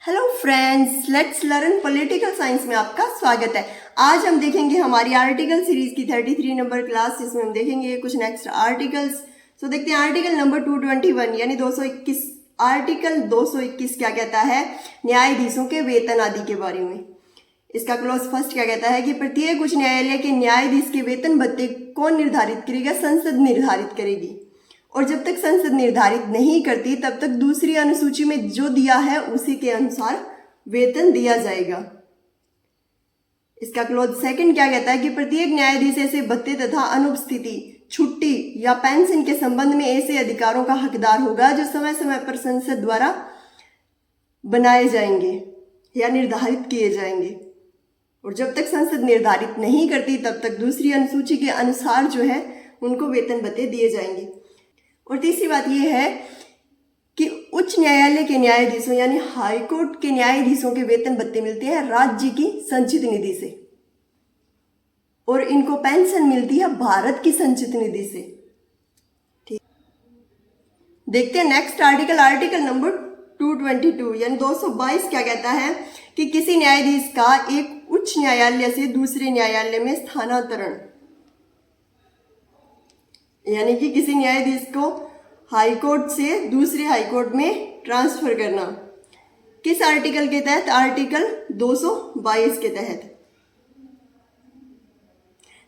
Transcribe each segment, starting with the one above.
Hello friends, let's learn political science में आपका स्वागत है। आज हम देखेंगे हमारी आर्टिकल सीरीज की 33 नंबर क्लास, जिसमें हम देखेंगे कुछ नेक्स्ट आर्टिकल्स। तो देखते हैं आर्टिकल नंबर 221 यानी 221। आर्टिकल 221 क्या कहता है? न्यायाधीशों के वेतन आदि के बारे में। इसका क्लॉज फर्स्ट क्या कहता है कि प्रत्येक उच्च न्यायालय के न्यायाधीश के वेतन भत्ते कौन निर्धारित करेगा? संसद निर्धारित करेगी। और जब तक संसद निर्धारित नहीं करती तब तक दूसरी अनुसूची में जो दिया है उसी के अनुसार वेतन दिया जाएगा। इसका क्लॉज सेकंड क्या कहता है कि प्रत्येक न्यायाधीश ऐसे भत्ते तथा अनुपस्थिति, छुट्टी या पेंशन के संबंध में ऐसे अधिकारों का हकदार होगा जो समय समय पर संसद द्वारा बनाए जाएंगे या निर्धारित किए जाएंगे। और जब तक संसद निर्धारित नहीं करती तब तक दूसरी अनुसूची के अनुसार जो है उनको वेतन भत्ते दिए जाएंगे। और तीसरी बात यह है कि उच्च न्यायालय के न्यायाधीशों यानी हाईकोर्ट के न्यायाधीशों के वेतन भत्ते मिलते हैं राज्य की संचित निधि से, और इनको पेंशन मिलती है भारत की संचित निधि से। ठीक, देखते हैं नेक्स्ट आर्टिकल, आर्टिकल नंबर 222 यानी 222 क्या कहता है कि किसी न्यायाधीश का एक उच्च न्यायालय से दूसरे न्यायालय में स्थानांतरण, यानी कि किसी न्यायाधीश को हाईकोर्ट से दूसरे हाईकोर्ट में ट्रांसफर करना, किस आर्टिकल के तहत? आर्टिकल 222 के तहत।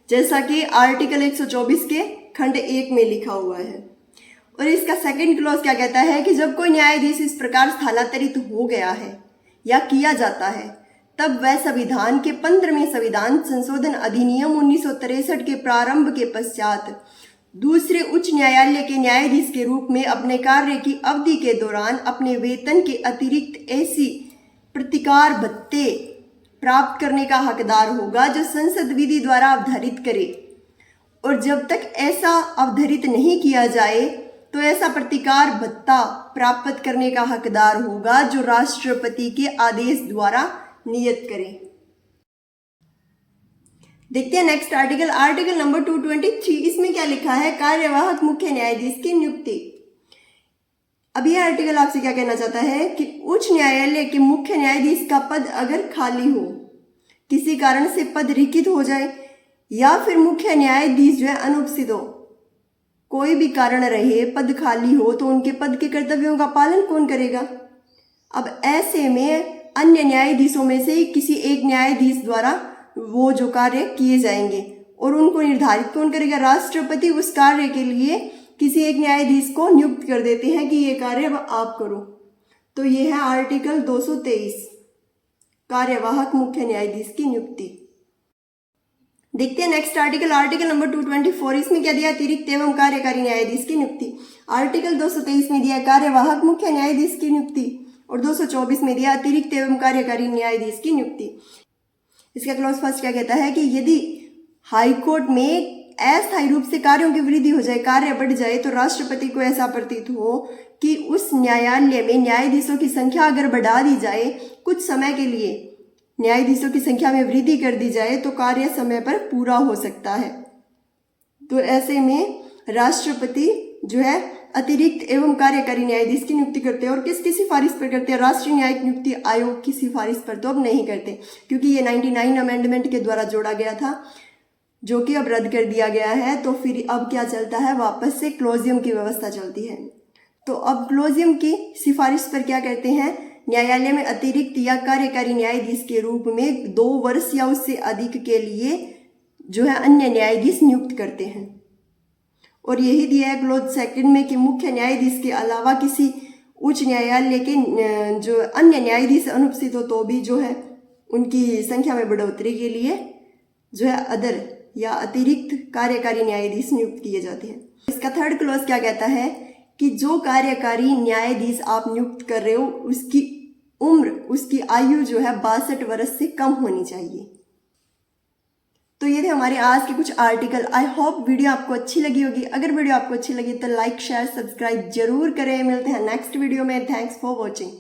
जैसा कि आर्टिकल 124 के खंड 1 में लिखा हुआ है। और इसका सेकंड क्लॉज क्या कहता है कि जब कोई न्यायाधीश इस प्रकार स्थानांतरित हो गया है या किया जाता है तब वह संविधान के 15वें संविधान संशोधन अधिनियम 1963 के प्रारंभ के पश्चात दूसरे उच्च न्यायालय के न्यायाधीश के रूप में अपने कार्य की अवधि के दौरान अपने वेतन के अतिरिक्त ऐसी प्रतिकार भत्ते प्राप्त करने का हकदार होगा जो संसद विधि द्वारा अवधारित करे। और जब तक ऐसा अवधारित नहीं किया जाए तो ऐसा प्रतिकार भत्ता प्राप्त करने का हकदार होगा जो राष्ट्रपति के आदेश द्वारा नियत करे। देखते हैं नेक्स्ट आर्टिकल, आर्टिकल नंबर 223। इसमें क्या लिखा है? कार्यवाहक मुख्य न्यायाधीश की नियुक्ति। अब यह आर्टिकल आपसे क्या कहना चाहता है कि उच्च न्यायालय के मुख्य न्यायाधीश का पद अगर खाली हो, किसी कारण से पद रिक्त हो जाए या फिर मुख्य न्यायाधीश जो है अनुपस्थित हो, कोई भी कारण रहे पद खाली हो, तो उनके पद के कर्तव्यों का पालन कौन करेगा? अब ऐसे में अन्य न्यायाधीशों में से किसी एक न्यायाधीश द्वारा वो जो कार्य किए जाएंगे, और उनको निर्धारित कौन करेगा? राष्ट्रपति उस कार्य के लिए किसी एक न्यायाधीश को नियुक्त कर देते हैं कि ये कार्य अब आप करो। तो ये है आर्टिकल 223, कार्यवाहक मुख्य न्यायाधीश की नियुक्ति। देखते हैं नेक्स्ट आर्टिकल, आर्टिकल नंबर 224। इसमें क्या दिया? अतिरिक्त एवं कार्यकारी न्यायाधीश की नियुक्ति। आर्टिकल 223 में दिया कार्यवाहक मुख्य न्यायाधीश की नियुक्ति, और 224 में दिया अतिरिक्त एवं कार्यकारी न्यायाधीश की नियुक्ति। इसका क्लॉज फर्स्ट क्या कहता है कि यदि हाईकोर्ट में अस्थायी रूप से कार्यों की वृद्धि हो जाए, कार्य बढ़ जाए, तो राष्ट्रपति को ऐसा प्रतीत हो कि उस न्यायालय में न्यायाधीशों की संख्या अगर बढ़ा दी जाए, कुछ समय के लिए न्यायाधीशों की संख्या में वृद्धि कर दी जाए, तो कार्य समय पर पूरा हो सकता है। तो ऐसे में राष्ट्रपति जो है अतिरिक्त एवं कार्यकारी न्यायाधीश की नियुक्ति करते हैं। और किसकी सिफारिश पर करते हैं? राष्ट्रीय न्यायिक नियुक्ति आयोग की सिफारिश पर तो अब नहीं करते, क्योंकि ये 99 अमेंडमेंट के द्वारा जोड़ा गया था, जो कि अब रद्द कर दिया गया है। तो फिर अब क्या चलता है? वापस से क्लोजियम की व्यवस्था चलती है। तो अब क्लोजियम की सिफारिश पर क्या करते हैं? न्यायालय में अतिरिक्त या कार्यकारी न्यायाधीश के रूप में 2 वर्ष या उससे अधिक के लिए जो है अन्य न्यायाधीश नियुक्त करते हैं। और यही दिया है क्लॉज सेकंड में कि मुख्य न्यायाधीश के अलावा किसी उच्च न्यायालय के जो अन्य न्यायाधीश अनुपस्थित हो तो भी जो है उनकी संख्या में बढ़ोतरी के लिए जो है अदर या अतिरिक्त कार्यकारी न्यायाधीश नियुक्त किए जाते हैं। इसका थर्ड क्लॉज क्या कहता है कि जो कार्यकारी न्यायाधीश आप नियुक्त कर रहे हो उसकी उम्र, उसकी आयु जो है 62 वर्ष से कम होनी चाहिए। तो ये थे हमारे आज के कुछ आर्टिकल। आई होप वीडियो आपको अच्छी लगी होगी। अगर वीडियो आपको अच्छी लगी तो लाइक शेयर सब्सक्राइब जरूर करें। मिलते हैं नेक्स्ट वीडियो में। Thanks for watching.